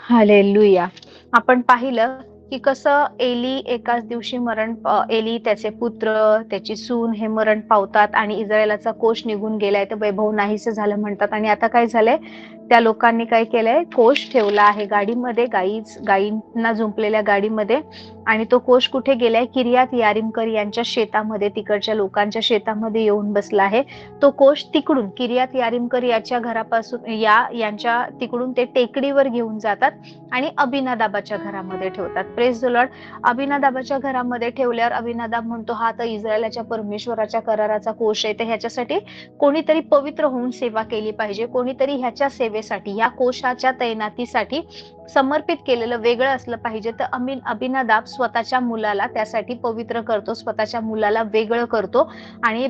Hallelujah. आपण पाहिलं की कसं एली एकाच दिवशी एली, त्याचे पुत्र, त्याची सून हे मरण पावतात आणि इस्रायलाचा कोष निघून गेलाय, तर वैभव नाहीसे झालं म्हणतात. आणि आता काय झालंय, त्या लोकांनी काय केलंय, कोष ठेवला आहे गाडीमध्ये, गायींना जुंपलेल्या गाडीमध्ये. आणि तो कोष कुठे गेलाय, किर्यात यारीमकर यांच्या शेतामध्ये, तिकडच्या लोकांच्या शेतामध्ये येऊन बसला आहे. तो कोष तिकडून किर्यात यारीमकर याच्या घरापासून यांच्या तिकडून ते टेकडीवर घेऊन जातात आणि अभिनादाबाच्या घरामध्ये ठेवतात. Praise the Lord. अभिनादाबाच्या घरामध्ये ठेवल्यावर अभिनादाब म्हणतो, हा तर इस्रायलाच्या परमेश्वराच्या कराराचा कोष आहे, तर ह्याच्यासाठी कोणीतरी पवित्र होऊन सेवा केली पाहिजे, कोणीतरी ह्याच्या सेवेसाठी, या कोशाच्या तैनातीसाठी समर्पित केलेलं वेगळं असलं पाहिजे. तर अभिनादाब स्वतःच्या मुलाला त्यासाठी पवित्र करतो, स्वतःच्या मुलाला वेगळं करतो. आणि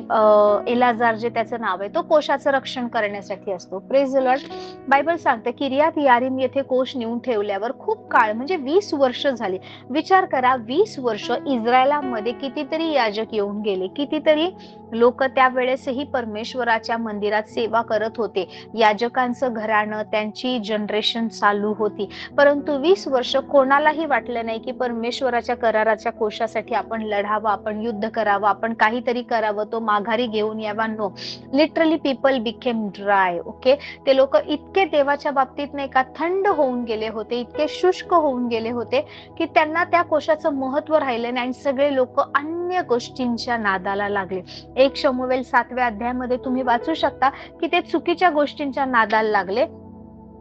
एलाजार जे त्याचं नाव आहे, तो कोशाचं रक्षण करण्यासाठी असतो. Praise the Lord. बायबल सांगते किर्यात यारीम येथे कोष नेऊन ठेवल्यावर खूप काळ, म्हणजे 20 वर्ष झाली. विचार करा, 20 वर्ष इस्रायलामध्ये कितीतरी याजक येऊन गेले, कितीतरी लोक त्यावेळेसही परमेश्वराच्या मंदिरात सेवा करत होते, याजकांचं घराणं, त्यांची जनरेशन चालू होती. परंतु 20 वर्ष कोणालाही वाटलं नाही की परमेश्वराच्या कराराच्या कोशासाठी आपण लढावं, आपण युद्ध करावं, आपण काहीतरी करावं, तो माघारी घेऊन यावा. No, literally people became dry. Okay, ते लोक इतके देवाच्या बाबतीत नाही का थंड होऊन गेले होते, इतके शुष्क होऊन गेले होते की त्यांना त्या कोशाचं महत्व राहिलं नाही आणि सगळे लोक अन्य गोष्टींच्या नादाला लागले. 1 शमूएल 7व्या अध्यायामध्ये तुम्ही वाचू शकता की ते चुकीच्या गोष्टींच्या नादाला लागले.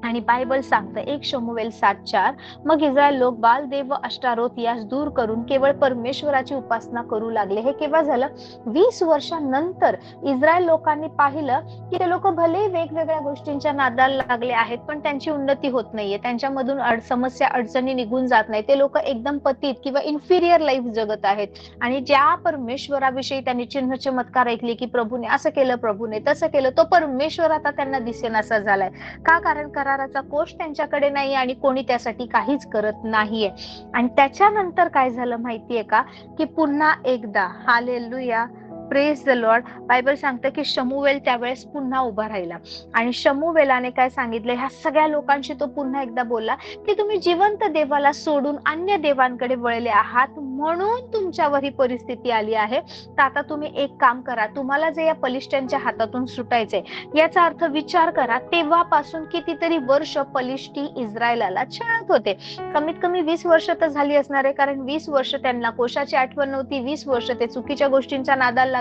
आणि बायबल सांगतं 1 शमूएल 7:4, मग इस्रायल लोक बाल देव व अष्टारोत यास दूर करून केवळ परमेश्वराची उपासना करू लागले. हे केव्हा झालं, 20 वर्षांनंतर. इस्रायल लोकांनी पाहिलं की ते लोक भले वेगवेगळ्या गोष्टींच्या नादाला लागले आहेत, पण त्यांची उन्नती होत नाहीये, त्यांच्यामधून समस्या अडचणी निघून जात नाही, ते लोक एकदम पतित किंवा इन्फिरियर लाईफ जगत आहेत. आणि ज्या परमेश्वराविषयी त्यांनी चिन्ह चमत्कार ऐकले की प्रभूने असं केलं, प्रभूने तसं केलं, तो परमेश्वर आता त्यांना दिसेनासा झालाय. का? कारण कराराचा कोष त्यांच्याकडे नाही आणि कोणी त्यासाठी काहीच करत नाहीये. आणि त्याच्यानंतर काय झालं माहितीये का, की पुन्हा एकदा, hallelujah, praise the Lord, Bible सांगतं की शमूएल त्यावेळेस पुन्हा उभा राहिला. आणि शमूएलाने काय सांगितलं, ह्या सगळ्या लोकांशी तो पुन्हा एकदा बोलला की तुम्ही जिवंत देवाला सोडून अन्य देवांकडे वळले आहात, म्हणून तुमच्यावर ही परिस्थिती आली आहे. तर आता तुम्ही एक काम करा, तुम्हाला जे या पलिष्ठ्यांच्या हातातून सुटायचंय, याचा अर्थ विचार करा, तेव्हापासून कितीतरी वर्ष पलिष्ठी इस्रायलाला छळत होते. कमीत कमी 20 वर्ष तर झाली असणार आहे, कारण 20 वर्ष त्यांना कोशाची आठवण नव्हती, 20 वर्ष ते चुकीच्या गोष्टींच्या नादाला लागले.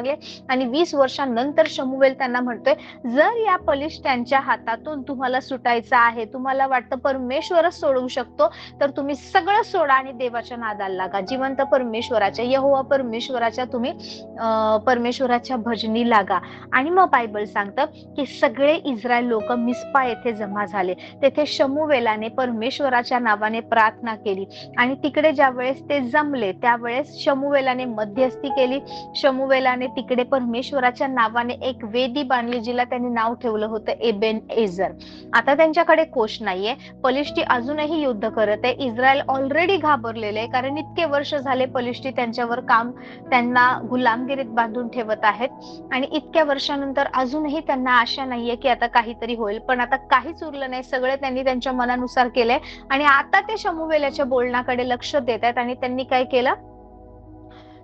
आणि 20 वर्षांनंतर शमूएल त्यांना म्हणतोय, जर या पलिष्ठ्यांच्या हातातून तुम्हाला सुटायचं आहे, तुम्हाला वाटतं परमेश्वरच सोडवू शकतो, तर तुम्ही सगळं सोडा आणि देवाच्या नादाला लागा, जिवंत परमेश्वराच्या, यहोवा परमेश्वराच्या तुम्ही परमेश्वराच्या भजनी लागा. आणि मग बायबल सांगतं की सगळे इस्रायल लोक मिस्पा येथे जमा झाले. तेथे शमूएलाने परमेश्वराच्या नावाने प्रार्थना केली. आणि तिकडे ज्या वेळेस ते जमले, त्यावेळेस शमूएलाने मध्यस्थी केली. शमूएलाने तिकडे परमेश्वराच्या नावाने एक वेदी बांधली, जिला त्यांनी नाव ठेवलं होतं एबेन एझर. आता त्यांच्याकडे कोष नाहीये, पलिष्ठी अजूनही युद्ध करत आहे, इस्रायल ऑलरेडी घाबरलेले आहे, कारण इतके वर्ष झाले पलिष्ठी त्यांच्यावर त्यांना गुलामगिरीत बांधून ठेवत आहेत. आणि इतक्या वर्षानंतर अजूनही त्यांना आशा नाहीये की आता काहीतरी होईल, पण आता काहीच उरलं नाही, सगळं त्यांनी त्यांच्या मनानुसार केलंय. आणि आता ते शमूएलाच्या बोलण्याकडे लक्ष देत आहेत. आणि त्यांनी काय केलं,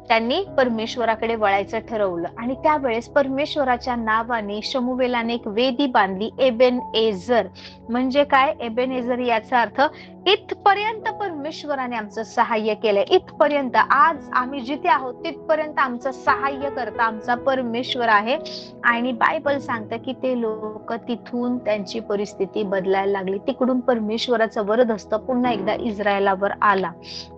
त्यांनी परमेश्वराकडे वळायचं ठरवलं. आणि त्यावेळेस परमेश्वराच्या नावाने शमूएलाने एक वेदी बांधली, एबेन एझर. म्हणजे काय, एबेन एझर याचा अर्थ इथपर्यंत परमेश्वराने आमचं सहाय्य केलंय, इथपर्यंत, आज आम्ही जिथे आहोत तिथपर्यंत आमचं सहाय्य करता आमचा परमेश्वर आहे. आणि बायबल सांगतं की ते लोक तिथून त्यांची परिस्थिती बदलायला लागली, तिकडून परमेश्वराचं वरदहस्त पुन्हा एकदा इस्रायलावर आला.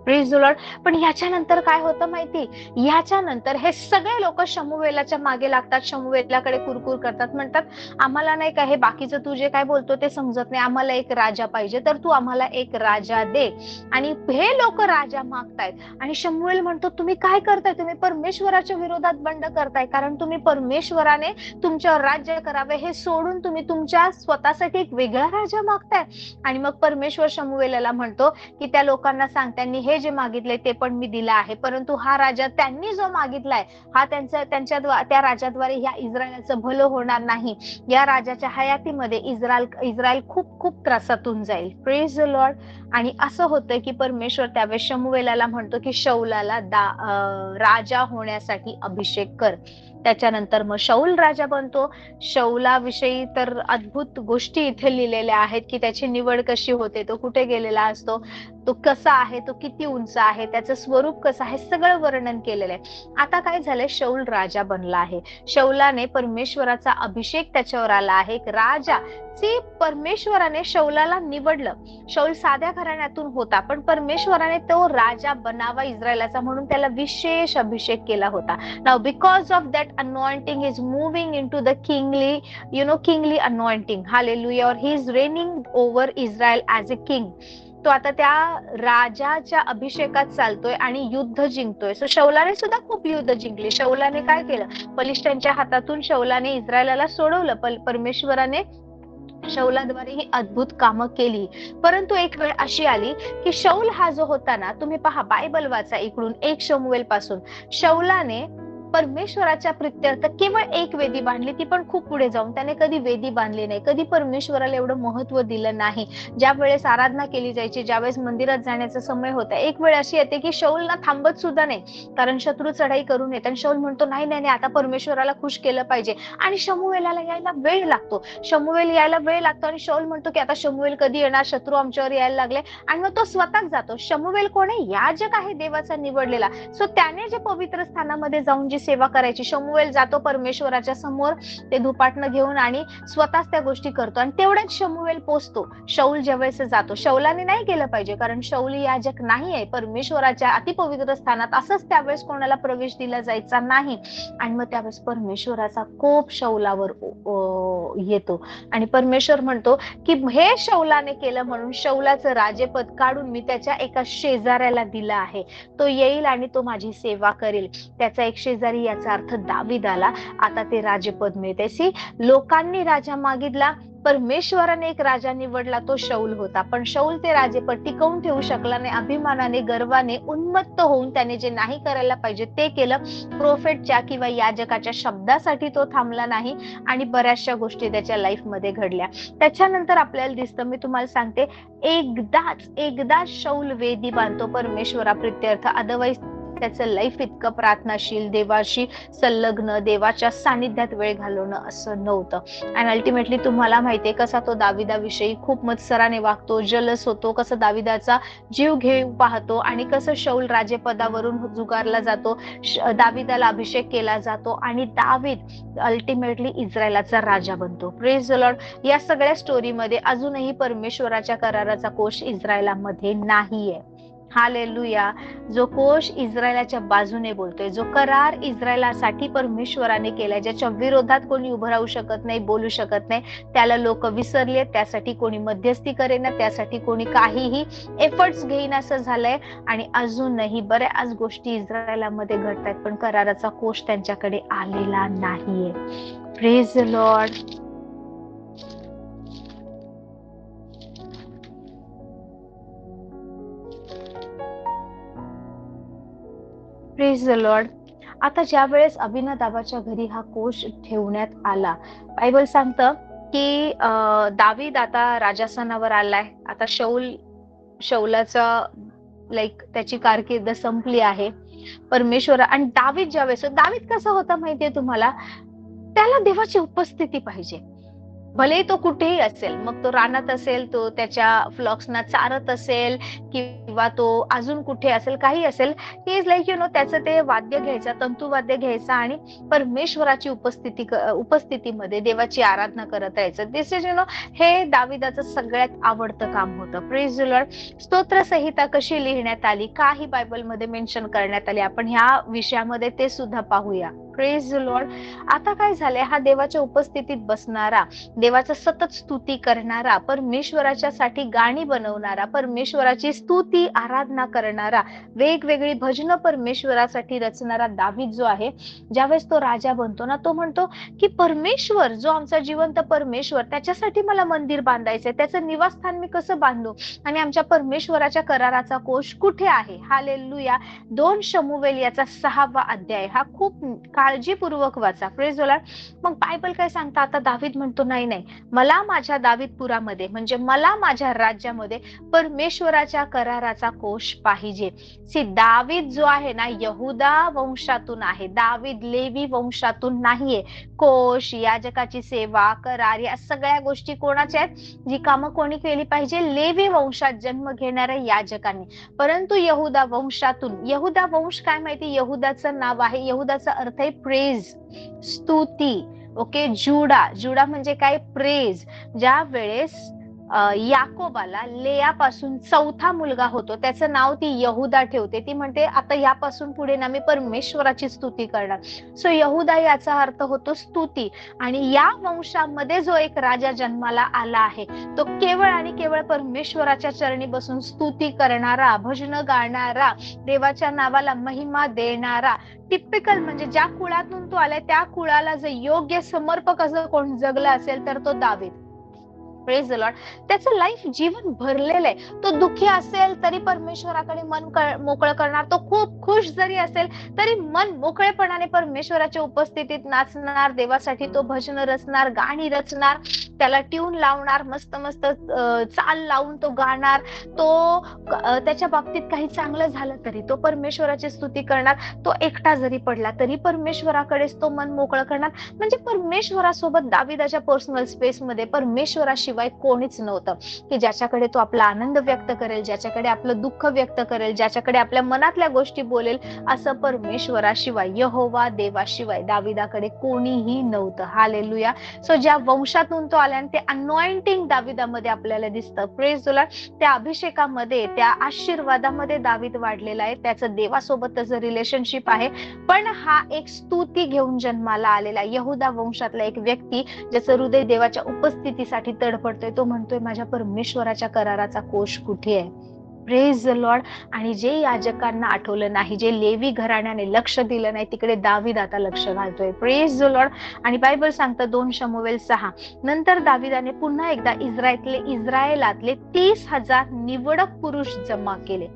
Praise the Lord. पण ह्याच्यानंतर काय होतं माहिती, ह्याच्यानंतर हे सगळे लोक शमूएलाच्या मागे लागतात, शमूएलाकडे कुरकुर करतात, म्हणतात आम्हाला नाही का हे बाकीचं तू जे काय बोलतो ते समजत नाही, आम्हाला एक राजा पाहिजे, तर तू आम्हाला एक राजा दे. आणि हे लोक राजा मागतायत. आणि शमूएल म्हणतो, तुम्ही काय करताय, तुम्ही परमेश्वराच्या विरोधात बंड करताय, कारण तुम्ही परमेश्वराने तुमच्यावर राज्य करावे हे सोडून तुम्ही तुमच्या स्वतःसाठी एक वेगळा राजा मागताय. आणि मग परमेश्वर शमूएलाला म्हणतो की त्या लोकांना सांग, त्यांनी हे जे मागितले ते पण मी दिलं आहे, परंतु हा राजा त्यांनी जो मागितलाय, हा त्या राजाद्वारे ह्या इस्रायलाचं भलं होणार नाही. या राजाच्या हयातीमध्ये इस्रायल खूप खूप त्रासातून जाईल. Praise the Lord. आणि असं होतं की परमेश्वर त्यावेळेस शमूएलाला म्हणतो की शौलाला राजा होण्यासाठी अभिषेक कर. त्याच्यानंतर मग शौल राजा बनतो. शौलाविषयी तर अद्भुत गोष्टी इथे लिहिलेल्या आहेत की त्याची निवड कशी होते, तो कुठे गेलेला असतो, तो कसा आहे, तो किती उंच आहे, त्याचं स्वरूप कसं आहे, सगळं वर्णन केलेलं आहे. आता काय झालंय, शौल राजा बनला आहे. शौलाने परमेश्वराचा अभिषेक त्याच्यावर आला आहे. एक राजा परमेश्वराने शौलाला निवडलं. शौल साध्या घराण्यातून होता, पण परमेश्वराने तो राजा बनावा इस्रायलाचा म्हणून त्याला विशेष अभिषेक केला होता. Now because of that anointing is moving into the kingly anointing, hallelujah, or he is reigning over Israel as a king. तो आता त्या राजाच्या अभिषेकात चालतोय आणि युद्ध जिंकतोय. सो शौलाने सुद्धा खूप युद्ध जिंकली. शौलाने काय केलं, बलिष्ठांच्या हातातून शौलाने इस्रायलाला सोडवलं. परमेश्वराने शौलाद्वारे ही अद्भुत कामं केली. परंतु एक वेळ अशी आली की शौल हा जो होता ना, तुम्ही पहा बायबल वाचा इकडून 1 शमूएल पासून. शौलाने परमेश्वराच्या प्रित्यर्थ केवळ एक वेदी बांधली, ती पण खूप पुढे जाऊन. त्याने कधी वेदी बांधली नाही, कधी परमेश्वराला एवढं महत्व दिलं नाही. ज्या वेळेस आराधना केली जायची, ज्यावेळेस मंदिरात जाण्याचा समय होता, एक वेळ अशी येते की शौल ना थांबत सुद्धा नाही, कारण शत्रू चढाई करून येत. आणि शौल म्हणतो नाही नाही, आता परमेश्वराला खुश केलं पाहिजे. आणि शमूएलाला यायला वेळ लागतो. आणि शौल म्हणतो की आता शमूएल कधी येणार, शत्रू आमच्यावर यायला लागले. आणि मग तो स्वतःच जातो. शमूएल कोण आहे, याजक आहे देवाचा निवडलेला. सो त्याने जे पवित्र स्थानामध्ये जाऊन सेवा करायची, शमूएल जातो परमेश्वराच्या समोर, ते धुपाटणं घेऊन आणि स्वतःच त्या गोष्टी करतो. आणि तेवढ्यात शमूएल पोचतो. शौल ज्यावेळेस जातो, शौलाने नाही केलं पाहिजे, कारण शौल याजक नाही आहे परमेश्वराच्या अतिपवित्र स्थानात. असंच त्यावेळेस कोणाला प्रवेश दिला जायचा नाही. आणि मग त्यावेळेस परमेश्वराचा कोप शौलावर येतो. आणि परमेश्वर म्हणतो की हे शौलाने केलं म्हणून शौलाचं राजेपद काढून मी त्याच्या एका शेजाऱ्याला दिलं आहे. तो येईल आणि तो माझी सेवा करेल. त्याचा एक शेजारी, याचा अर्थ दावीद आला. आता ते राजपद मिळते. लोकांनी राजा मागितला, परमेश्वराने एक राजा निवडला, तो शौल होता. पण शौल ते राजेपद टिकवून ठेवू शकला नाही. अभिमानाने, गर्वाने उन्मत्त होऊन त्याने जे नाही करायला पाहिजे ते केलं. प्रोफेटच्या किंवा याजकाच्या शब्दासाठी तो थांबला नाही आणि बऱ्याचशा गोष्टी त्याच्या लाईफ मध्ये घडल्या. त्याच्यानंतर आपल्याला दिसतं, मी तुम्हाला सांगते, एकदाच शौल वेदी बांधतो परमेश्वरा प्रित्यर्थ. अदरवाईज त्याचं लाईफ इतकं प्रार्थनाशील, देवाशी संलग्न, देवाच्या सानिध्यात वेळ घालवणं असं नव्हतं. आणि अल्टिमेटली तुम्हाला माहितीये कसा तो दाविदाविषयी खूप मत्सराने वागतो, जलस होतो, कसं दाविदाचा जीव घेऊ पाहतो आणि कसं शौल राजेपदावरून जुगारला जातो, दाविदाला अभिषेक केला जातो आणि दावीद अल्टिमेटली इस्रायलाचा राजा बनतो. Praise the Lord. या सगळ्या स्टोरीमध्ये अजूनही परमेश्वराच्या कराराचा कोश इस्रायलामध्ये नाहीये. हालेलुया. जो कोश इस्रायलाच्या बाजूने बोलतोय, जो करार इस्रायलासाठी परमेश्वराने केलाय, ज्याच्या विरोधात कोणी उभं राहू शकत नाही, बोलू शकत नाही, त्याला लोक विसरले. त्यासाठी कोणी मध्यस्थी करेना, त्यासाठी कोणी काहीही एफर्ट्स घेईन असं झालंय. आणि अजूनही बऱ्याच गोष्टी इस्रायलामध्ये घडतायत, पण कराराचा कोश त्यांच्याकडे आलेला नाहीये. Praise the Lord. Praise the Lord. आता ज्या वेळेस अभिनदाबाच्या घरी हा कोश ठेवण्यात आला, बायबल सांगतं की दावीद आता राजासनावर आलाय. आता शौलाचा त्याची कारकीर्द संपली आहे. परमेश्वर आणि दावीद कसा होता माहितीये तुम्हाला, त्याला देवाची उपस्थिती पाहिजे. भले तो कुठेही असेल, मग तो रानात असेल, तो त्याच्या फ्लॉक्सना चारत असेल, किंवा तो अजून कुठे असेल, काही असेल, ही इज त्याचं ते वाद्य घ्यायचा, तंतुवाद्य घ्यायचा आणि परमेश्वराची उपस्थितीमध्ये देवाची आराधना करत राहायचं. दिस इज हे दाविदाचं सगळ्यात आवडतं काम होतं. Praise the Lord. स्तोत्र संहिता कशी लिहिण्यात आली, काही बायबलमध्ये मेन्शन करण्यात आली. आपण ह्या विषयामध्ये ते सुद्धा पाहूया. Praise the Lord. आता काय झालंय, हा देवाच्या उपस्थितीत बसणारा, देवाचं सतत स्तुती करणारा, परमेश्वराच्या साठी गाणी बनवणारा, परमेश्वराची स्तुती आराधना करणारा, वेगवेगळी भजन परमेश्वरासाठी रचणारा दावीद जो आहे, ज्यावेळेस तो राजा बनतो ना, तो म्हणतो की परमेश्वर, जो आमचा जिवंत परमेश्वर, त्याच्यासाठी मला मंदिर बांधायचंय, त्याचं निवासस्थान मी कसं बांधू, आणि आमच्या परमेश्वराच्या कराराचा कोश कुठे आहे. हालेलुया. 2 शमूएल याचा 6वा अध्याय हा खूप काय काळजीपूर्वक वाचा. Praise the Lord. मग बायबल काय सांगतं, आता दावीद म्हणतो नाही नाही, मला माझ्या दावीदपुरामध्ये म्हणजे मला माझ्या राज्यामध्ये परमेश्वराच्या कराराचा कोश पाहिजे. दावीद जो आहे ना, यहुदा वंशातून आहे. दावीद लेवी वंशातून नाहीये. कोश, याजकाची सेवा, करार या सगळ्या गोष्टी कोणाच्या आहेत, जी कामं कोणी केली पाहिजे, लेवी वंशात जन्म घेणाऱ्या याजकांनी. परंतु यहुदा वंशातून, यहुदा वंश काय माहिती, यहुदाचं नाव आहे, यहुदाचा अर्थ आहे प्रेज, स्तुती. ओके, जुडा, जुडा म्हणजे काय, प्रेज. ज्या वेळेस याकोबाला लेयापासून चौथा मुलगा होतो, त्याचं नाव ती यहुदा ठेवते. ती म्हणते आता यापासून पुढे ना मी परमेश्वराची स्तुती करणार. सो यहुदा याचा अर्थ होतो स्तुती. आणि या वंशामध्ये जो एक राजा जन्माला आला आहे, तो केवळ आणि केवळ परमेश्वराच्या चरणी बसून स्तुती करणारा, भजन गाणारा, देवाच्या नावाला महिमा देणारा, टिपिकल म्हणजे ज्या कुळातून तो आलाय त्या कुळाला जर योग्य समर्पक असं कोण जगला असेल तर तो दावीद. Praise the Lord. त्याचं लाईफ जीवन भरलेलं आहे. तो दुःखी असेल तरी परमेश्वराकडे मन मोकळं करणार. तो खूप खुश जरी असेल तरी मन मोकळेपणाने परमेश्वराच्या उपस्थितीत नाचणार. देवासाठी तो भजन रचणार, गाणी रचणार, त्याला ट्यून लावणार, मस्त मस्त चाल लावून तो गाणार. तो त्याच्या बाबतीत काही चांगलं झालं तरी तो परमेश्वराची स्तुती करणार. तो एकटा जरी पडला तरी परमेश्वराकडेच तो मन मोकळं करणार. म्हणजे परमेश्वरासोबत दाविदाच्या पर्सनल स्पेस मध्ये परमेश्वराशिवाय कोणीच नव्हतं की ज्याच्याकडे तो आपला आनंद व्यक्त करेल, ज्याच्याकडे आपलं दुःख व्यक्त करेल, ज्याच्याकडे आपल्या मनातल्या गोष्टी बोलेल. असं परमेश्वराशिवाय, यहोवा देवाशिवाय दाविदाकडे कोणीही नव्हतं. हालेलुया. सो ज्या वंशातून तो आला आणि ते अनॉइंटिंग दाविदामध्ये आपल्याला दिसतं. Praise the Lord. त्या अभिषेकामध्ये, त्या आशीर्वादामध्ये दावीद वाढलेला आहे. त्याचं देवासोबत त्याचं रिलेशनशिप आहे. पण हा एक स्तुती घेऊन जन्माला आलेला यहुदा वंशातला एक व्यक्ती, ज्याचं हृदय देवाच्या उपस्थितीसाठी तडफडतोय. तो म्हणतोय माझ्या परमेश्वराच्या कराराचा कोश कुठे आहे. Praise the Lord. आणि जे याजकांना आठवलं नाही, जे लेवी घराण्याने लक्ष दिलं नाही, तिकडे दावीद आता लक्ष घालतोय. Praise the Lord. आणि बायबल सांगतं 2 शमूएल 6, नंतर दाविदाने पुन्हा एकदा इस्रायलातले 30,000 निवडक पुरुष जमा केले.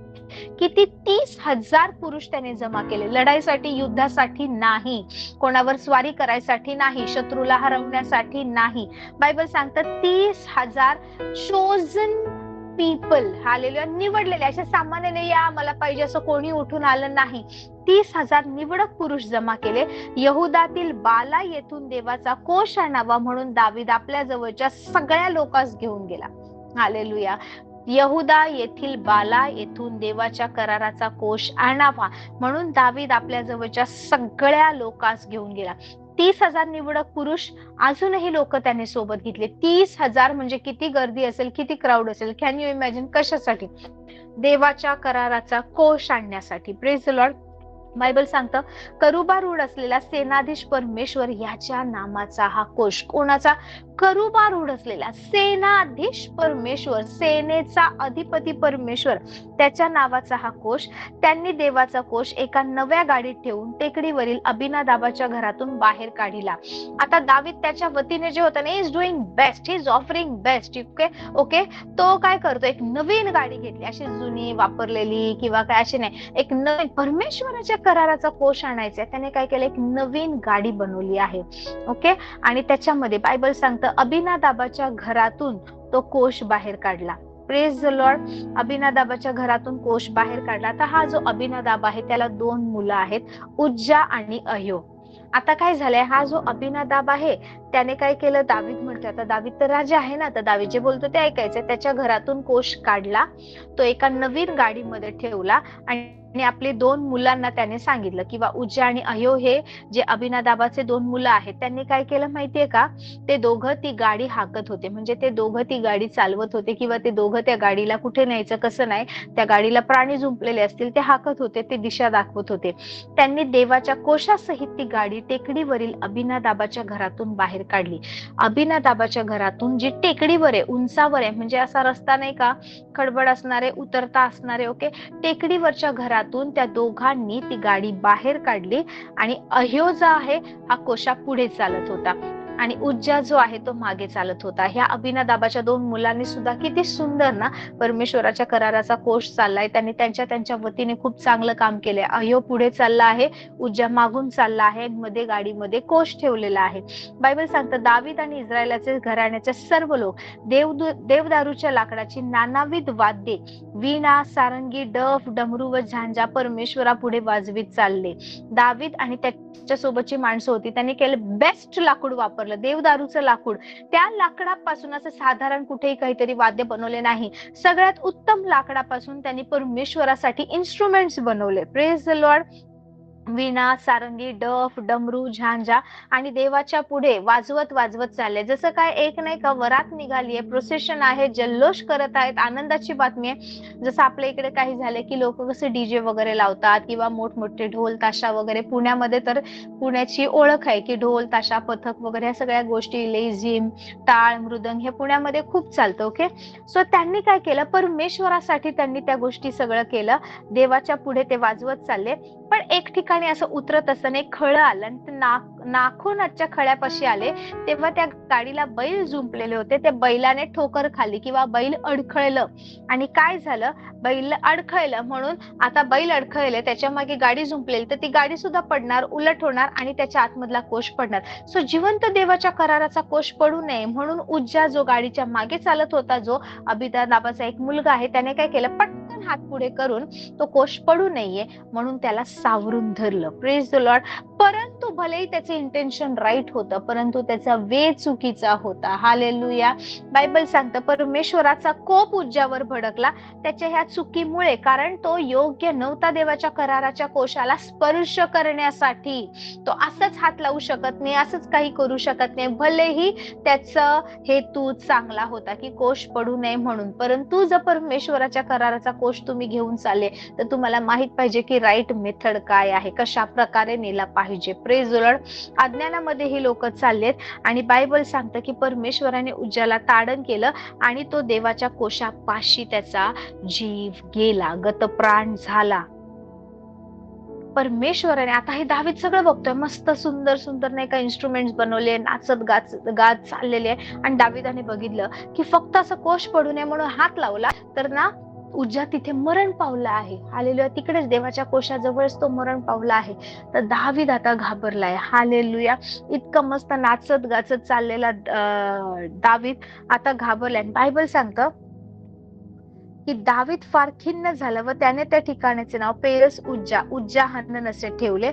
किती? 30,000 पुरुष त्याने जमा केले. लढाईसाठी, युद्धासाठी नाही, कोणावर स्वारी करायसाठी नाही, शत्रूला हरवण्यासाठी नाही. बायबल सांगतं 30,000 चोजन पीपल. हालेलुया. निवडलेले, अशा सामान्याने या मला पाहिजे असं कोणी उठून आलं नाही. 30,000 निवडक पुरुष जमा केले. यहुदातील बाला येथून देवाचा कोश आणावा म्हणून दावीद आपल्या जवळच्या सगळ्या लोकांस घेऊन गेला. हालेलुया. यहुदा येथील बाला येथून देवाच्या कराराचा कोश आणावा म्हणून दावीद आपल्या जवळच्या सगळ्या लोकांस घेऊन गेला. 30,000 निवडक पुरुष, अजूनही लोक त्याने सोबत घेतले. 30,000 म्हणजे किती गर्दी असेल, किती क्राऊड असेल. Can you imagine? कशासाठी? देवाच्या कराराचा कोश आणण्यासाठी. Praise the Lord. बायबल सांगतं करुबारूढ असलेला सेनाधीश परमेश्वर याच्या नामाचा हा कोश. कोणाचा? करुबारूढ असलेला सेनाधीश परमेश्वर, सेनेचा अधिपती परमेश्वर, त्याच्या नावाचा हा कोश. त्यांनी देवाचा कोश एका नव्या गाडीत ठेवून टेकडीवरील अबिनादाबाच्या घरातून बाहेर काढिला. आता दावीद त्याच्या वतीने जे होतं ना, is doing best, he is offering best. Okay. तो काय करतो, एक नवीन गाडी घेतली, अशी जुनी वापरलेली किंवा काय अशी नाही, एक नवीन परमेश्वराच्या कराराचा कोश आणायचा. त्याने काय केलं, एक नवीन गाडी बनवली आहे. ओके. आणि त्याच्यामध्ये बायबल सांगतं अबिनादाबाच्या घरातून तो कोश बाहेर काढला. Praise the Lord. अबिनादाबाच्या घरातून कोश बाहेर काढला. आता हा जो अबिनादाब आहे त्याला 2 मुलं आहेत, उज्जा आणि अह्यो. आता काय झालंय, हा जो अबिनादाब आहे त्याने काय केलं, दावीद म्हणतोय, आता दावीद तर राजा आहे ना, तर दावीद जे बोलतो ते ऐकायचं. त्याच्या घरातून कोश काढला, तो एका नवीन गाडीमध्ये ठेवला आणि आपले 2 मुलांना त्याने सांगितलं, किंवा उज्जा आणि अह्यो हे जे अबिनादाबाचे 2 मुलं आहेत, त्यांनी काय केलं माहितीये का, ते दोघं ती गाडी हाकत होते. म्हणजे ते दोघं ती गाडी चालवत होते, किंवा ते दोघं त्या गाडीला कुठे न्यायचं कसं नाही, त्या गाडीला प्राणी जुंपलेले असतील ते हाकत होते, ते दिशा दाखवत होते. त्यांनी देवाच्या कोशासहित ती गाडी टेकडीवरील अबिनादाबाच्या घरातून बाहेर काढली. अबिनादाबाच्या घरातून, जी टेकडीवर आहे, उंचावर आहे, म्हणजे असा रस्ता नाही का, खडबड असणारे, उतरता असणारे. ओके. टेकडीवरच्या घरातून त्या दोघांनी ती गाडी बाहेर काढली आणि अह्यो जो आहे हा कोशा पुढे चालत होता. आणि उज्जा जो आहे तो मागे चालत होता. ह्या अभिनदाबाच्या 2 मुलांनी सुद्धा किती सुंदर ना परमेश्वराच्या कराराचा कोष चाललाय. त्यांनी त्यांच्या वतीने खूप चांगलं काम केलंय. अय्यो पुढे चालला आहे, उज्जा मागून चालला आहे, मध्ये गाडीमध्ये कोष ठेवलेला आहे. बायबल सांगतं दावीद आणि इस्रायलाचे घराण्याचे सर्व लोक देवदारूच्या लाकडाची नानाविध वाद्ये, वीणा, सारंगी, डफ, डमरू व झांजा परमेश्वरा पुढे वाजवीत चालले. दावीद आणि त्याच्या सोबतची माणसं होती, त्यांनी केलं बेस्ट लाकूड वापरलं, देवदारूचं लाकूड. त्या लाकडापासून असं साधारण कुठेही काहीतरी वाद्य बनवले नाही, सगळ्यात उत्तम लाकडापासून त्यांनी परमेश्वरासाठी इन्स्ट्रुमेंट्स बनवले. Praise the Lord. वीणा, सारंगी, डफ, डमरू, झांजा आणि देवाच्या पुढे वाजवत वाजवत चालले. जसं काय एक नाही का वरात निघालीये, प्रोसेशन आहे, जल्लोष करत आहेत, आनंदाची बातमी आहे. जसं आपल्या इकडे काही झालं की लोक कसे डीजे वगैरे लावतात किंवा मोठमोठे ढोल ताशा वगैरे. पुण्यामध्ये तर पुण्याची ओळख आहे की ढोल ताशा पथक वगैरे ह्या सगळ्या गोष्टी, लेझिम, टाळ, मृदंग हे पुण्यामध्ये खूप चालतं. ओके, सो त्यांनी काय केलं, परमेश्वरासाठी त्यांनी त्या गोष्टी सगळं केलं. देवाच्या पुढे ते वाजवत चालले. पण एक ठिकाणी असं उतरत असताना एक खळं आलं आणि ते नाखोनाच्या खळ्यापाशी आले, तेव्हा त्या गाडीला बैल जुंपलेले होते. त्या बैलाने ठोकर खाल्ली किंवा बैल अडखळलं. आणि काय झालं, बैल अडखळलं म्हणून आता बैल अडखळले, त्याच्या मागे गाडी जुंपलेली, तर ती गाडी सुद्धा पडणार, उलट होणार आणि त्याच्या आतमधला कोष पडणार. सो जिवंत देवाच्या कराराचा कोष पडू नये म्हणून उज्जा जो गाडीच्या मागे चालत होता, जो अभिनदाबाचा एक मुलगा आहे, त्याने काय केलं, पटकन हात पुढे करून तो कोष पडू नये म्हणून त्याला सावरून धरलं. Praise the Lord. परंतु भलेही त्याचे इंटेन्शन राईट होतं, परंतु त्याचा वे चुकीचा होता. हालेलुया. बायबल सांगतं परमेश्वराचा कोप उज्जावर भडकला त्याच्या ह्या चुकीमुळे, कारण तो योग्य नव्हता देवाच्या कराराच्या कोशाला स्पर्श करण्यासाठी. तो असंच हात लावू शकत नाही, असंच काही करू शकत नाही, भलेही त्याचा हेतू चांगला होता की कोश पडू नये म्हणून. परंतु जर परमेश्वराच्या कराराचा कोश तुम्ही घेऊन चालले तर तुम्हाला माहित पाहिजे की राईट मेथड काय आहे, कशा प्रकारे नेला पाहिजे. Praise the Lord. अज्ञानामध्ये ही लोक चाललेत आणि बायबल सांगतं की परमेश्वराने उज्जाला ताडण केलं आणि तो देवाच्या कोशापाशी त्याचा जीव गेला, गतप्राण झाला. परमेश्वराने, आता हे दावीद सगळं बघतोय, मस्त सुंदर सुंदर नाही का इन्स्ट्रुमेंट्स बनवले, नाचत गात चाललेले, आणि दावीदाने बघितलं की फक्त असं कोश पडू नये म्हणून हात लावला तर ना उज्जा तिथे मरण पावला आहे. हालेलुया. तिकडेच देवाच्या कोशाजवळच तो मरण पावला आहे. तर दावीद आता घाबरलाय. हालेलुया. इतकं मस्त नाचत गाचत चाललेला दावीद आता घाबरलाय. बायबल सांगतं की दावीद फार खिन्न झाला व त्याने त्या ठिकाणाचे नाव पेरस उज्जा हनन असे ठेवले.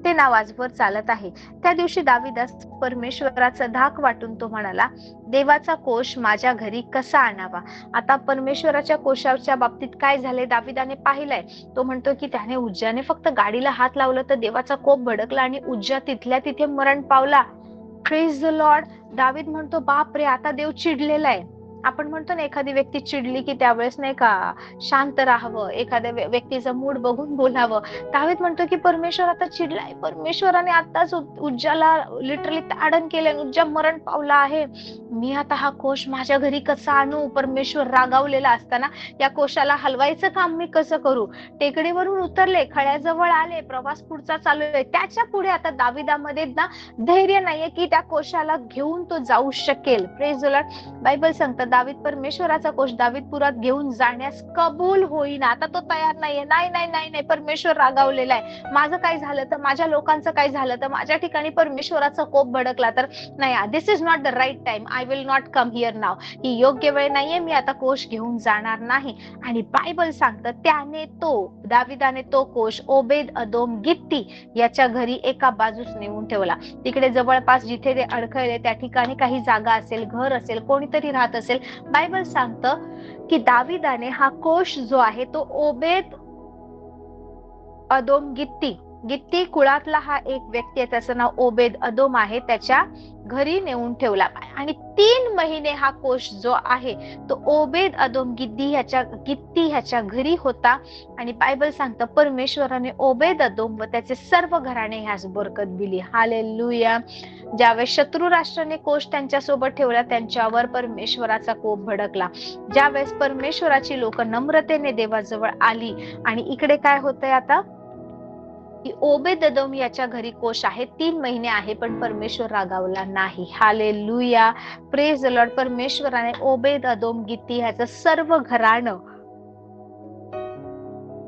ते नाव आजवर चालत आहे. त्या दिवशी दावीदास परमेश्वराचा धाक वाटून तो म्हणाला, देवाचा कोश माझ्या घरी कसा आणावा. आता परमेश्वराच्या कोशाच्या बाबतीत काय झाले दावीदाने पाहिलंय. तो म्हणतो की त्याने उज्जाने फक्त गाडीला हात लावलं तर देवाचा कोप भडकला आणि उज्जा तिथल्या तिथे मरण पावला. Praise the Lord. दावीद म्हणतो बाप रे, आता देव चिडलेला आहे. आपण म्हणतो ना एखादी व्यक्ती चिडली की त्यावेळेस नाही का शांत राहावं, एखाद्या व्यक्तीचा मूड बघून बोलावं. दावीद म्हणतो की परमेश्वर आता चिडलाय, परमेश्वराने आताच उज्जाला लिटरली ताडण केलंय, उज्जा मरण पावला आहे. मी आता हा कोश माझ्या घरी कसा आणू. परमेश्वर रागावलेला असताना या कोशाला हलवायचं काम मी कसं करू. टेकडीवरून उतरले, खळ्याजवळ आले, प्रवास पुढचा चालू आहे. त्याच्या पुढे आता दावीदामध्ये ना धैर्य नाहीये की त्या कोशाला घेऊन तो जाऊ शकेल. Praise the Lord. बायबल सांगतं दावीद परमेश्वराचा कोश दावीदपुरात घेऊन जाण्यास कबूल होईना. आता तो तयार नाहीये. नाही नाही नाही नाही, परमेश्वर रागावलेला आहे. माझं काय झालं तर, माझ्या लोकांचं काय झालं तर, माझ्या ठिकाणी परमेश्वराचा कोप भडकला तर, नाही, this is not the right time, I will not come here now. ही योग्य वेळ नाहीये, मी आता कोश घेऊन जाणार नाही. आणि बायबल सांगतं दावीदाने तो कोश ओबेद अदोम गित्ती याच्या घरी एका बाजूस नेऊन ठेवला. तिकडे जवळपास जिथे ते अडखळले त्या ठिकाणी काही जागा असेल, घर असेल, कोणीतरी राहत असेल. बायबल सांगतं की दावीदाने हा कोश जो आहे तो ओबेद अदोम गित्ती कुळातला हा एक व्यक्ती आहे, त्याचं नाव ओबेद अदोम आहे, त्याच्या घरी नेऊन ठेवला. आणि 3 महिने हा कोश जो आहे तो ओबेद अदोम गित्ती ह्याच्या घरी होता. आणि बायबल सांगतं परमेश्वराने ओबेद अदोम व त्याचे सर्व घराणे ह्यास बरकत दिली. हालेलुया. ज्यावेळेस शत्रू राष्ट्राने कोश त्यांच्या सोबत ठेवला त्यांच्यावर परमेश्वराचा कोप भडकला. ज्यावेळेस परमेश्वराची लोक नम्रतेने देवाजवळ आली. आणि इकडे काय होतंय आता, की ओबेददोम याच्या घरी कोष आहे, 3 महिने आहे, पण परमेश्वर रागावला नाही. Hallelujah, praise the Lord. परमेश्वराने ओबेददोम, गित्ती ह्याचं सर्व घराणं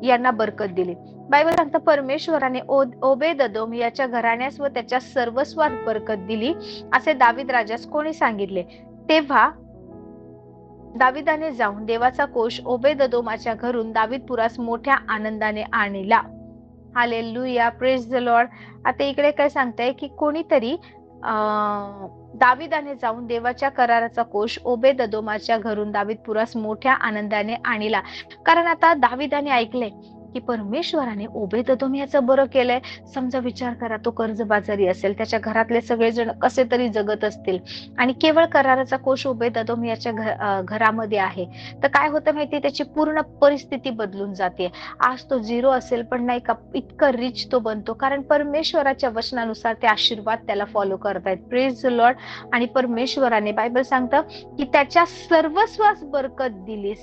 यांना बरकत दिली. बायबल सांगतं परमेश्वराने ओबेददोम याच्या घराण्यास व त्याच्या सर्वस्वात बरकत दिली, असे दावीद राजास कोणी सांगितले. तेव्हा दाविदाने जाऊन देवाचा कोष ओबेददोमाच्या घरून दावीदपुरास मोठ्या आनंदाने आणला. Hallelujah, praise the Lord. आता इकडे काय सांगताय की कोणीतरी दाविदाने जाऊन देवाच्या कराराचा कोष ओबेददोमाच्या घरून दावीदपुरास मोठ्या आनंदाने आणला. कारण आता दाविदाने ऐकले की परमेश्वराने ओबेददोम याचं बरं केलंय. समजा विचार करा, तो कर्जबाजारी असेल, त्याच्या घरातले सगळेजण कसे तरी जगत असतील आणि केवळ कराराचा कोष ओबेददोम याच्या घरामध्ये आहे, तर काय होतं माहिती, त्याची पूर्ण परिस्थिती बदलून जाते. आज तो 0 असेल, पण नाही का इतकं रिच तो बनतो, कारण परमेश्वराच्या वचनानुसार ते आशीर्वाद त्याला फॉलो करतायत. Praise the Lord. आणि परमेश्वराने, बायबल सांगतं की त्याच्या सर्वस्वास बरकत दिली.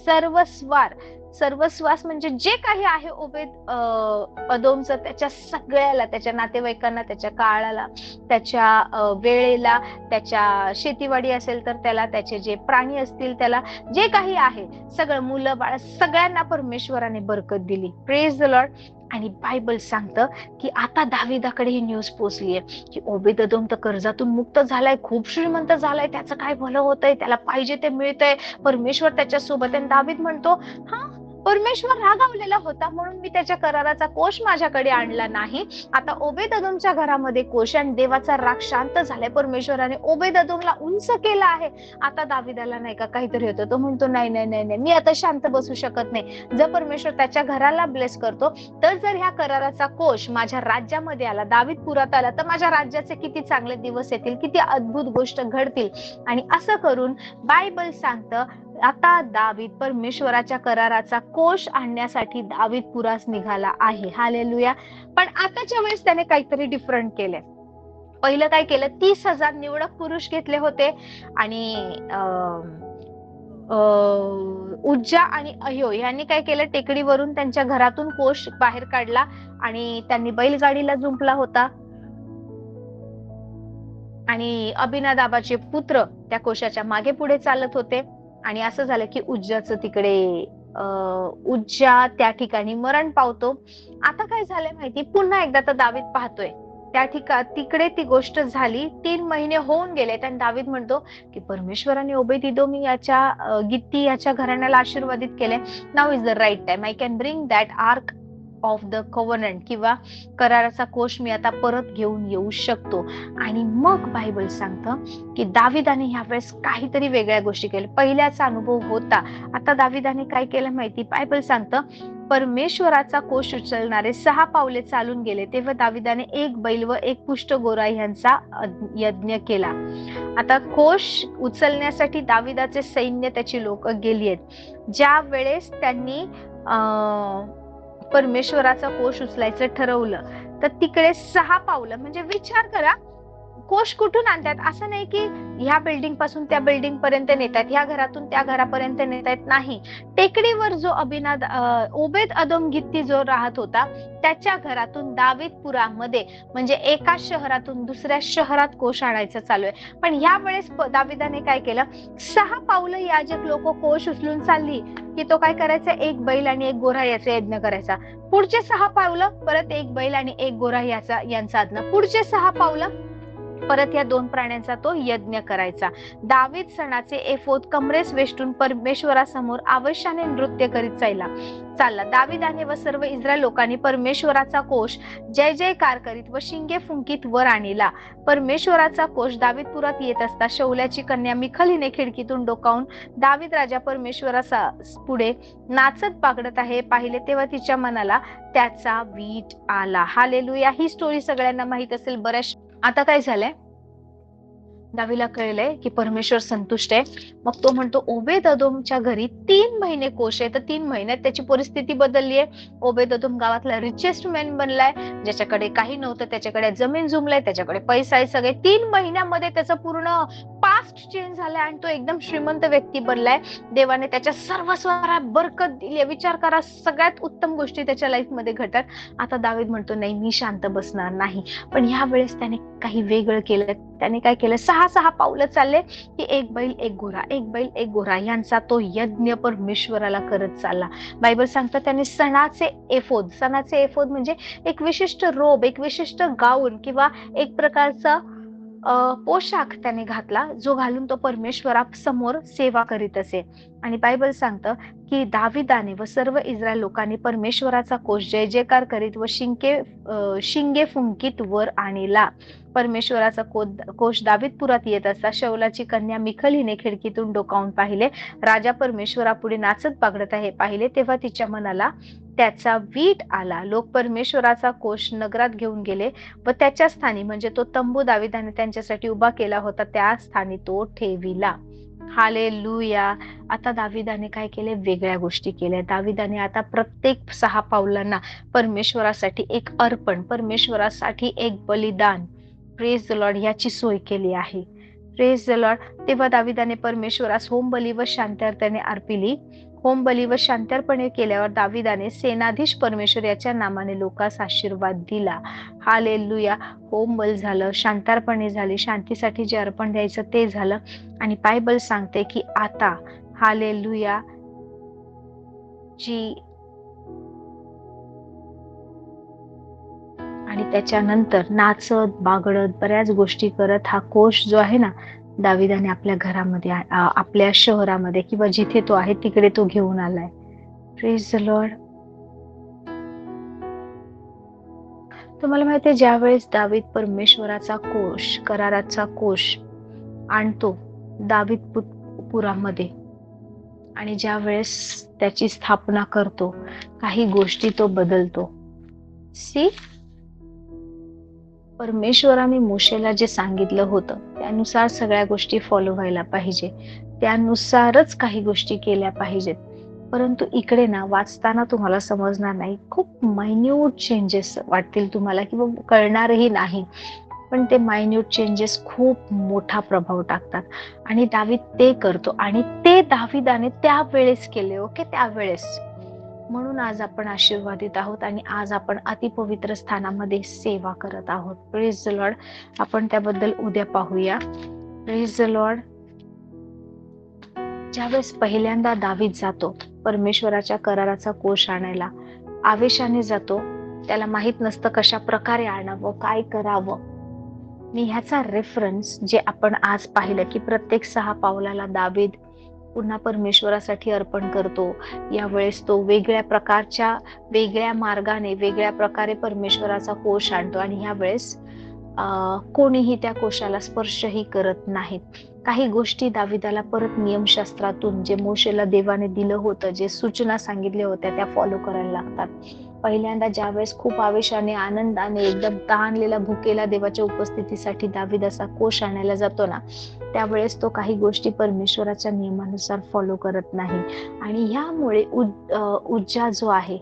सर्वस्वास म्हणजे जे काही आहे ओबेददोमचं, त्याच्या सगळ्याला, त्याच्या नातेवाईकांना, त्याच्या काळाला, त्याच्या वेळेला, त्याच्या शेतीवाडी असेल तर त्याला, त्याचे जे प्राणी असतील त्याला, जे काही आहे सगळं, मुलं बाळ, सगळ्यांना परमेश्वराने बरकत दिली. Praise the Lord. आणि बायबल सांगतं की आता दाविदाकडे ही न्यूज पोहोचलीये की ओबेददोम तर कर्जातून मुक्त झालाय, खूप श्रीमंत झालाय, त्याचं काय भलं होतंय, त्याला पाहिजे ते मिळतंय, परमेश्वर त्याच्या सोबत. आणि दावीद म्हणतो, हा, परमेश्वर रागावलेला होता म्हणून मी त्याच्या कराराचा कोष माझ्याकडे आणला नाही. आता ओबेददोमच्या घरामध्ये कोष, आणि देवाचा राग शांत झालाय, परमेश्वराने ओबेददोमला उंच केला आहे. आता दाविदाला नाही का काहीतरी होतं, तो म्हणतो नाही नाही नाही नाही, मी आता शांत बसू शकत नाही. जर परमेश्वर त्याच्या घराला ब्लेस करतो, तर जर ह्या कराराचा कोष माझ्या राज्यामध्ये आला, दावीदपुरात आला, तर माझ्या राज्याचे किती चांगले दिवस येतील, किती अद्भुत गोष्ट घडतील. आणि असं करून बायबल सांगतं आता दावीद परमेश्वराच्या कराराचा कोष आणण्यासाठी दावीदपुरास निघाला आहे. हालेलुया. पण आताच्या वेळेस त्याने काहीतरी डिफरंट केलंय. पहिलं काय केलं, 30,000 निवडक पुरुष घेतले होते आणि उज्जा आणि अह्यो यांनी काय केलं, टेकडीवरून त्यांच्या घरातून कोष बाहेर काढला आणि त्यांनी बैलगाडीला जुंपला होता. आणि अभिनादाबाचे पुत्र त्या कोशाच्या मागे पुढे चालत होते. आणि असं झालं की उज्जाचं तिकडे उज्जा त्या ठिकाणी मरण पावतो. आता काय झालंय माहिती, पुन्हा एकदा तर दावीद पाहतोय त्या तिकडे ती गोष्ट झाली, 3 महिने होऊन गेले. आणि दावीद म्हणतो की परमेश्वराने ओबेदएदोम याच्या गित्ती याच्या घराण्याला आशीर्वादित केले. Now is the right time, I can bring that ark of the covenant, किंवा कराराचा कोष मी आता परत घेऊन येऊ शकतो. आणि मग बायबल सांगतं की दाविदाने ह्यावेळेस काहीतरी वेगळ्या गोष्टी केल्या. पहिल्याचा अनुभव होता, आता दाविदाने काय केलं माहिती, बायबल सांगतं परमेश्वराचा कोष उचलणारे 6 पावले चालून गेले, तेव्हा दाविदाने 1 बैल व 1 पुष्ट गोरा ह्यांचा यज्ञ केला. आता कोष उचलण्यासाठी दाविदाचे सैन्य, त्याची लोक गेली आहेत. ज्या वेळेस त्यांनी परमेश्वराचा कोष उचलायचं ठरवलं, तर तिकडे 6 पावलं, म्हणजे विचार करा, कोष कुठून आणतात, असं नाही की ह्या बिल्डिंग पासून त्या बिल्डिंग पर्यंत नेतात, ह्या घरातून त्या घरापर्यंत नेतात, नाही. टेकडीवर जो ओबेदएदोम गित्ती जो राहत होता, त्याच्या घरातून दावीदपुरामध्ये, म्हणजे एका शहरातून दुसऱ्या शहरात कोष आणायचं चालू आहे. पण ह्या वेळेस दाविदाने काय केलं, 6 पावलं याजक लोक कोष उचलून चालली की तो काय करायचा, 1 बैल आणि 1 गोरा याचा यज्ञ करायचा. पुढचे 6 पावलं परत 1 बैल आणि 1 गोरा यांचा यज्ञ. पुढचे 6 पावलं परत या 2 प्राण्यांचा तो यज्ञ करायचा. दावीद सणाचे एफोद कमरेस वेष्टून परमेश्वरासमोर आवश्याने नृत्य करीत चालला. दाविदाने व सर्व इस्रायल लोकांनी परमेश्वराचा कोष जय जयकार करीत व शिंगे फुंकीत वर आणला. परमेश्वराचा कोष दावीदपुरात येत असता शौल्याची कन्या मिखल हिने खिडकीतून डोकावून दावीद राजा परमेश्वराचा पुढे नाचत बागडत आहे पाहिले, तेव्हा तिच्या मनाला त्याचा वीट आला. हालेलुया. ही स्टोरी सगळ्यांना माहित असेल बऱ्याच. आता काय झालंय, दावीला कळलंय की परमेश्वर संतुष्ट आहे. मग तो म्हणतो ओबेदअदोमच्या घरी 3 महिने कोष आहे. तर 3 महिन्यात त्याची परिस्थिती बदलली आहे. ओबेदअदोम गावातला रिचेस्ट मॅन बनलाय. ज्याच्याकडे काही नव्हतं त्याच्याकडे जमीन जुमलाय, त्याच्याकडे पैसा आहे. सगळे 3 महिन्यामध्ये त्याचं पूर्ण पास्ट चेंज झालाय आणि तो एकदम श्रीमंत व्यक्ती बनलाय. देवाने त्याच्या सर्वस्वाला बरकत दिली. विचार करा, सगळ्यात उत्तम गोष्टी त्याच्या लाईफ मध्ये घडतात. आता दावीद म्हणतो नाही, मी शांत बसणार नाही. पण ह्या वेळेस त्याने काही वेगळं केलं. त्याने काय केलं, 6 पावलं चालले की एक बैल एक घोडा, एक बैल एक घोडा यांचा तो यज्ञ परमेश्वराला करत चालला. बायबल सांगतं त्याने सणाचे एफोद म्हणजे एक विशिष्ट रोब, एक विशिष्ट गाऊन किंवा एक प्रकारचा पोशाख त्याने घातला, जो घालून तो परमेश्वरा समोर सेवा करीत असे. आणि बायबल सांगतं की दाविदाने व सर्व इस्रायल लोकांनी परमेश्वराचा कोश जय जयकार करीत व शिंगे फुंकीत वर आणला. परमेश्वराचा कोश दावीदपुरात येत असता शौलाची कन्या मिखल हिने खिडकीतून डोकावून पाहिले. राजा परमेश्वरापुढे नाचत बागडत आहे पाहिले, तेव्हा तिच्या मनाला त्याचा वीट आला. लोक परमेश्वराचा कोश नगरात घेऊन गेले व त्याच्या स्थानी म्हणजे तो तंबू दाविदाने त्यांच्यासाठी उभा केला होता त्या स्थानी तो ठेविला. हालेलुया. आता दाविदाने काय केले, वेगळ्या गोष्टी केल्या. दाविदाने आता प्रत्येक 6 पावलांना परमेश्वरासाठी एक अर्पण, परमेश्वरासाठी एक बलिदान, प्रेज द लॉर्ड, याची सोय केली आहे. Praise the Lord. तेव्हा दाविदाने परमेश्वरास होम बली व शांत्यर्पणे अर्पिली. होम बली व शांत्यर्पणे केल्यावर दाविदाने सेनाधीश परमेश्वर याच्या नामाने लोकांस आशीर्वाद दिला. हालेलुया. होम बल झालं, शांतार्पणे झाली, शांतीसाठी जे अर्पण द्यायचं ते झालं. आणि बायबल सांगते की आता हालेलुया जी आणि त्याच्यानंतर नाचत बागडत बऱ्याच गोष्टी करत हा कोश जो आहे ना, दाविदाने आपल्या घरामध्ये आपल्या शहरामध्ये किंवा जिथे तो आहे तिकडे तो घेऊन आलाय. Praise the Lord. तुम्हाला माहितीये, ज्या वेळेस दावीद परमेश्वराचा कोश, कराराचा कोश आणतो दावीद पुरामध्ये आणि ज्या वेळेस त्याची स्थापना करतो, काही गोष्टी तो बदलतो. सी, परमेश्वराने मोशेला जे सांगितलं होतं त्यानुसार सगळ्या गोष्टी फॉलो व्हायला पाहिजे, त्यानुसारच काही गोष्टी केल्या पाहिजेत. परंतु इकडे ना वाचताना तुम्हाला समजणार नाही, खूप मायन्यूट चेंजेस वाटतील तुम्हाला किंवा कळणारही नाही, पण ते मायन्यूट चेंजेस खूप मोठा प्रभाव टाकतात. आणि दावीद ते करतो आणि ते दाविदाने त्यावेळेस केले. ओके, त्यावेळेस. म्हणून आज आपण आशीर्वादित आहोत आणि आज आपण अतिपवित्र स्थानामध्ये सेवा करत आहोत. Praise the Lord. आपण त्याबद्दल उद्या पाहूया. Praise the Lord. ज्यावेळेस पहिल्यांदा दावीद जातो परमेश्वराच्या कराराचा कोश आणायला, आवेशाने जातो, त्याला माहित नसतं कशा प्रकारे आणावं, काय करावं. मी ह्याचा रेफरन्स जे आपण आज पाहिलं की प्रत्येक 6 पावलाला दावीद पुन्हा परमेश्वरासाठी अर्पण करतो. यावेळेस तो वेगळ्या प्रकारच्या, वेगळ्या मार्गाने, वेगळ्या प्रकारे परमेश्वराचा कोश आणतो आणि ह्यावेळेस कोणीही त्या कोशाला स्पर्शही करत नाहीत. काही गोष्टी दाविदाला परत नियमशास्त्रातून जे मोशेला देवाने दिलं होतं, जे सूचना सांगितल्या होत्या त्या फॉलो करायला लागतात. पहिल्यांदा ज्यावेळेस खूप आवेशाने, आनंदाने, एकदम तहानलेला भुकेला देवाच्या उपस्थितीसाठी दावीद असा कोश आणायला जातो ना, त्यावेळेस तो काही गोष्टी परमेश्वराच्या नियमानुसार फॉलो करत नाही आणि ह्यामुळे उज्जा जो आहे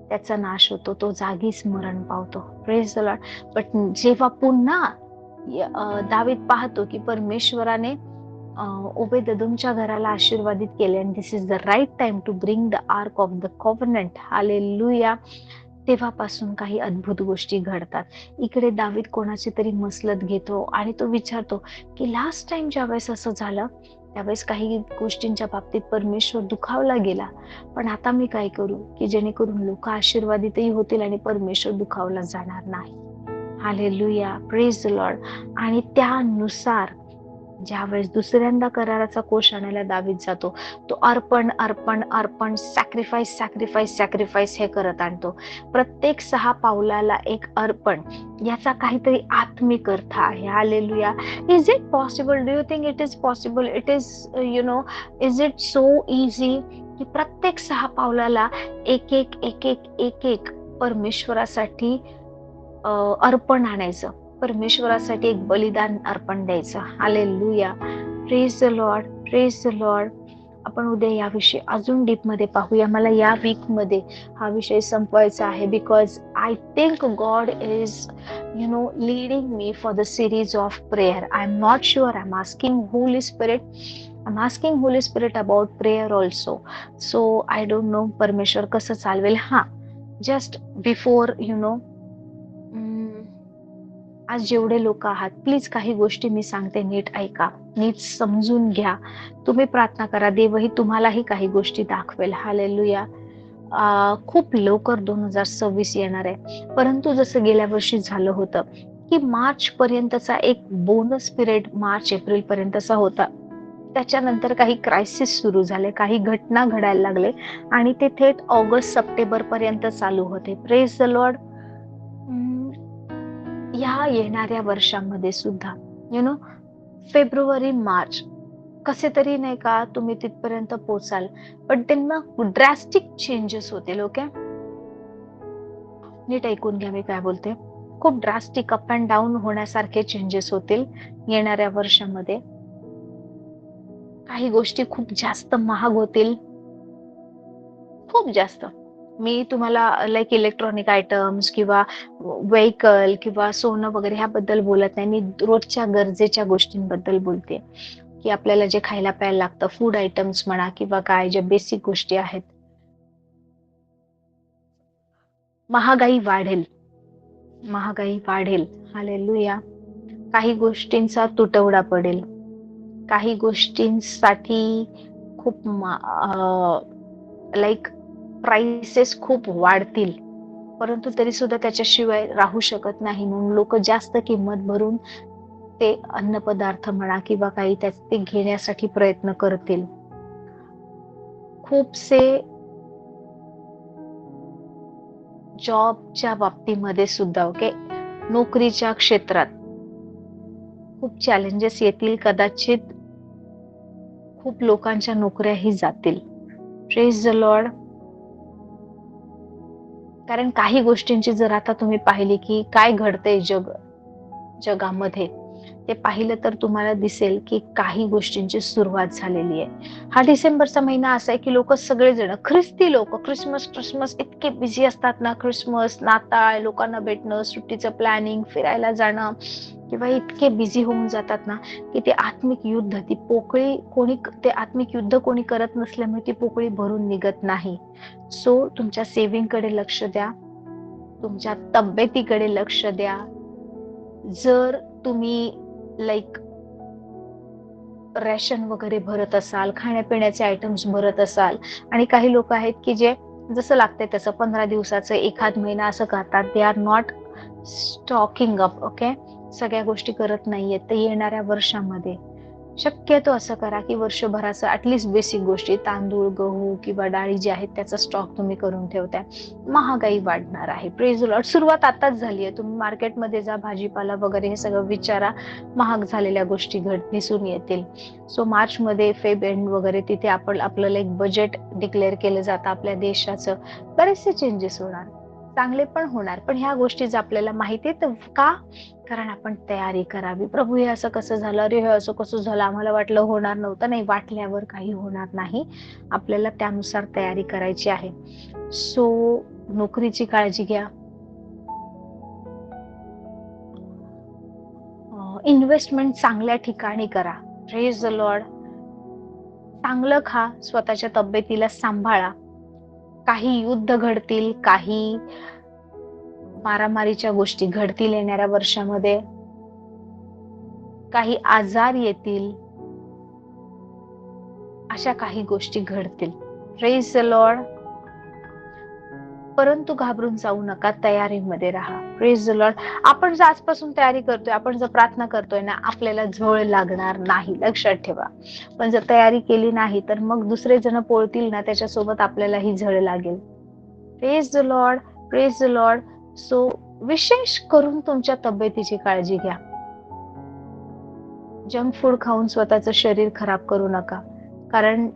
त्याचा नाश होतो, तो जागीच मरण पावतो. Praise the Lord. बट जेव्हा पुन्हा दावीद पाहतो की परमेश्वराने ओबेदएदोमच्या घराला आशीर्वादित केले आणि this is the right time to bring the ark of the covenant, hallelujah, तेव्हापासून काही अद्भुत गोष्टी घडतात. इकडे दावीद कोणाची तरी मसलत घेतो आणि तो विचारतो की लास्ट टाइम ज्यावेळेस असं झालं त्यावेळेस काही गोष्टींच्या बाबतीत परमेश्वर दुखावला गेला, पण आता मी काय करू की जेणेकरून लोक आशीर्वादितही होतील आणि परमेश्वर दुखावला जाणार नाही. हालेलुया. Praise the Lord. आणि त्यानुसार ज्यावेळेस दुसऱ्यांदा कराराचा कोश आणायला दावीद जातो, तो अर्पण, सॅक्रिफाईस हे करत आणतो. प्रत्येक 6 पावलाला एक अर्पण, याचा काहीतरी आत्मिक अर्थ आहे. Hallelujah. Is it possible? Do you think it is possible? It is is it so easy की प्रत्येक 6 पावलाला एक एक परमेश्वरासाठी अर्पण आणायचं? परमेश्वरासाठी एक बलिदान अर्पण द्यायचं. Hallelujah. Praise the Lord, praise the Lord. आपण उद्या या विषयी अजून डीप मध्ये पाहूया. मला या वीक मध्ये हा विषय संपवायचा आहे, because I think God is leading me for the series of prayer. I am not sure. I am asking Holy spirit. I'm asking Holy Spirit about prayer also. So I don't know परमेश्वर कसं चालवेल. हा, just before आज जेवढे लोक आहात, please काही गोष्टी मी सांगते नीट ऐका, नीट समजून घ्या. तुम्ही प्रार्थना करा, देवही तुम्हालाही काही गोष्टी दाखवेल. हालेलुया. खूप लवकर 2026 येणार आहे, परंतु जसं गेल्या वर्षी झालं होतं की मार्च पर्यंतचा एक बोनस पिरियड मार्च एप्रिल पर्यंतचा होता. त्याच्यानंतर काही क्रायसिस सुरू झाले, काही घटना घडायला लागले आणि ते थेट ऑगस्ट सप्टेंबर पर्यंत चालू होते. Praise the Lord. या येणाऱ्या वर्षामध्ये सुद्धा फेब्रुवारी मार्च कसे तरी नाही का तुम्ही तिथपर्यंत पोचाल, पण त्यांना ड्रॅस्टिक चेंजेस होतील. ओके, नीट ऐकून घ्या मी काय बोलते. खूप ड्रास्टिक अप अँड डाऊन होण्यासारखे चेंजेस होतील येणाऱ्या वर्षामध्ये. काही गोष्टी खूप जास्त महाग होतील, खूप जास्त. मी तुम्हाला लाईक इलेक्ट्रॉनिक आयटम्स किंवा व्हेकल किंवा सोनं वगैरे ह्याबद्दल बोलत नाही. मी रोजच्या गरजेच्या गोष्टींबद्दल बोलते, की आपल्याला जे खायला प्यायला लागतं, फूड आयटम्स म्हणा किंवा काय ज्या बेसिक गोष्टी आहेत. महागाई वाढेल, महागाई वाढेल. हालेलुया. काही गोष्टींचा तुटवडा पडेल, काही गोष्टींसाठी खूप लाईक प्राइसेस खूप वाढतील, परंतु तरी सुद्धा त्याच्याशिवाय राहू शकत नाही, म्हणून लोक जास्त किंमत भरून ते अन्नपदार्थ म्हणा किंवा काही ते घेण्यासाठी प्रयत्न करतील. खूपसे जॉबच्या बाबतीमध्ये सुद्धा, ओके, नोकरीच्या क्षेत्रात खूप चॅलेंजेस येतील. कदाचित खूप लोकांच्या नोकऱ्याही जातील. Praise the Lord. कारण काही गोष्टींची जर आता तुम्ही पाहिली की काय घडतंय जगामध्ये, ते पाहिलं तर तुम्हाला दिसेल की काही गोष्टींची सुरुवात झालेली आहे. हा डिसेंबरचा महिना असा आहे की लोक सगळेजण, ख्रिस्ती लोक, क्रिसमस इतके बिझी असतात ना. क्रिसमस, नाताळ, लोकांना भेटणं, सुट्टीचं प्लॅनिंग, फिरायला जाणं किंवा इतके बिझी होऊन जातात ना की ते आत्मिक युद्ध, ती पोकळी ते आत्मिक युद्ध कोणी करत नसल्यामुळे ती पोकळी भरून निघत नाही. सो तुमच्या सेव्हिंग कडे लक्ष द्या, तुमच्या तब्येतीकडे लक्ष द्या. जर तुम्ही लाईक रॅशन वगैरे भरत असाल, खाण्यापिण्याचे आयटम्स भरत असाल, आणि काही लोक आहेत की जे जसं लागतंय तसं 15 दिवसाचं, एखाद महिना असं करतात. They are not stocking up. Okay, सगळ्या गोष्टी करत नाहीयेत. तर येणाऱ्या वर्षामध्ये शक्यतो असं करा की वर्षभराचं ऍटलिस्ट बेसिक गोष्टी, तांदूळ, गहू किंवा डाळी जे आहेत त्याचा स्टॉक तुम्ही करून ठेवताय. महागाई वाढणार आहे. Praise the Lord. सुरुवात आताच झाली आहे. तुम्ही मार्केटमध्ये जा, भाजीपाला वगैरे हे सगळं विचारा, महाग झालेल्या गोष्टी दिसून येतील. सो मार्च मध्ये, फेब एंड वगैरे, तिथे आपल्याला एक बजेट डिक्लेअर केलं जातं आपल्या देशाचं. बरेचसे चेंजेस होणार, चांगले पण होणार, पण ह्या गोष्टी आपल्याला माहिती आहेत. का? कारण आपण तयारी करावी. प्रभू, हे असं कसं झालं, अरे हे असं कसं झालं, आम्हाला वाटलं होणार नव्हतं. नाही, वाटल्यावर काही होणार नाही. आपल्याला त्यानुसार तयारी करायची आहे. सो नोकरीची काळजी घ्या, इन्व्हेस्टमेंट चांगल्या ठिकाणी करा. Praise the Lord. चांगलं खा, स्वतःच्या तब्येतीला सांभाळा. काही युद्ध घडतील, काही मारामारीच्या गोष्टी घडतील येणाऱ्या वर्षामध्ये, काही आजार येतील, अशा काही गोष्टी घडतील. Praise the Lord. परंतु घाबरून जाऊ नका, तयारीमध्ये राहा. Praise the Lord. आपण जर आजपासून तयारी करतोय, आपण जर प्रार्थना करतोय ना, आपल्याला झळ लागणार नाही, लक्षात ठेवा. पण जर तयारी केली नाही तर मग दुसरे जण पळतील ना, त्याच्यासोबत आपल्यालाही झळ लागेल. Praise the Lord, praise the Lord. So विशेष करून तुमच्या तब्येतीची काळजी घ्या. जंक फूड खाऊन स्वतःचं शरीर खराब करू नका, कारण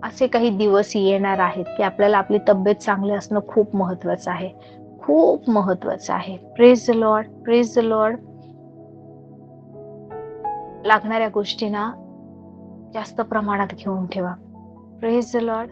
असे काही दिवस येणार आहेत की आपल्याला आपली तब्येत चांगली असणं खूप महत्वाचं आहे, खूप महत्वाचं आहे. Praise the Lord, praise the Lord. लागणाऱ्या गोष्टींना जास्त प्रमाणात घेऊन ठेवा. Praise the Lord.